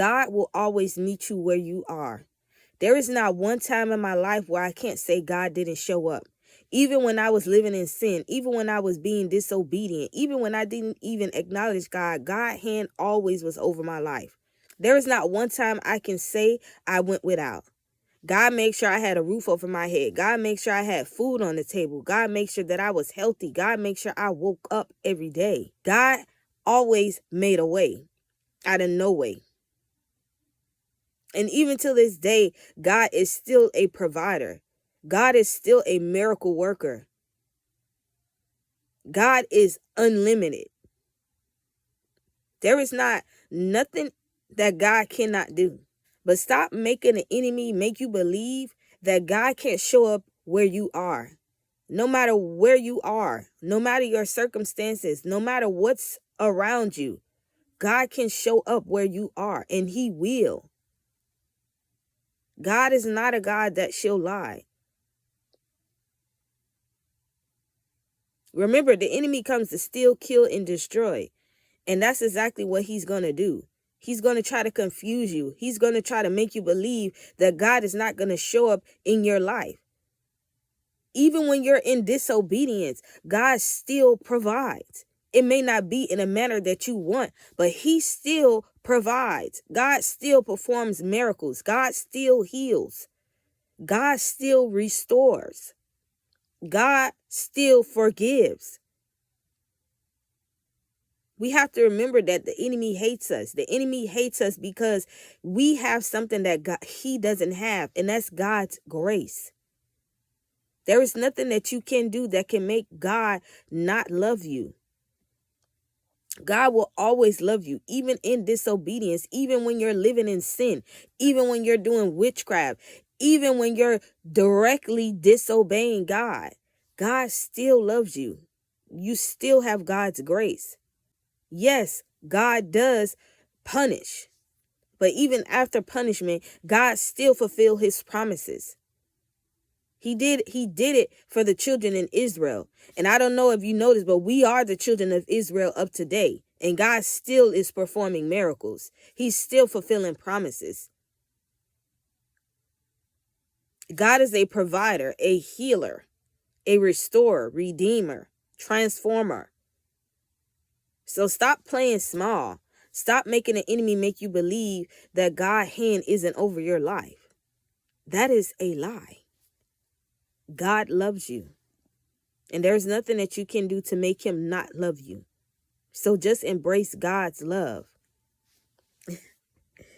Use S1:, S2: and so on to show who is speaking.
S1: God will always meet you where you are. There is not one time in my life where I can't say God didn't show up. Even when I was living in sin, even when I was being disobedient, even when I didn't even acknowledge God, God's hand always was over my life. There is not one time I can say I went without. God made sure I had a roof over my head. God made sure I had food on the table. God made sure that I was healthy. God made sure I woke up every day. God always made a way out of no way. And even to this day, God is still a provider. God is still a miracle worker. God is unlimited. There is not nothing that God cannot do. But stop making the enemy make you believe that God can't show up where you are. No matter where you are, no matter your circumstances, no matter what's around you, God can show up where you are, and he will. God is not a God that shall lie. Remember, the enemy comes to steal, kill, and destroy. And that's exactly what he's going to do. He's going to try to confuse you. He's going to try to make you believe that God is not going to show up in your life. Even when you're in disobedience, God still provides. It may not be in a manner that you want, but he still provides. God still performs miracles. God still heals. God still restores. God still forgives. We have to remember that the enemy hates us. The enemy hates us because we have something that he doesn't have, and that's God's grace. There is nothing that you can do that can make God not love you. God will always love you, even in disobedience, even when you're living in sin, even when you're doing witchcraft, even when you're directly disobeying God. God still loves you. You still have God's grace. Yes, God does punish, but even after punishment, God still fulfilled his promises. He did it for the children in Israel. And I don't know if you noticed, but we are the children of Israel of today. And God still is performing miracles. He's still fulfilling promises. God is a provider, a healer, a restorer, redeemer, transformer. So stop playing small. Stop making the enemy make you believe that God's hand isn't over your life. That is a lie. God loves you. And there's nothing that you can do to make him not love you. So just embrace God's love.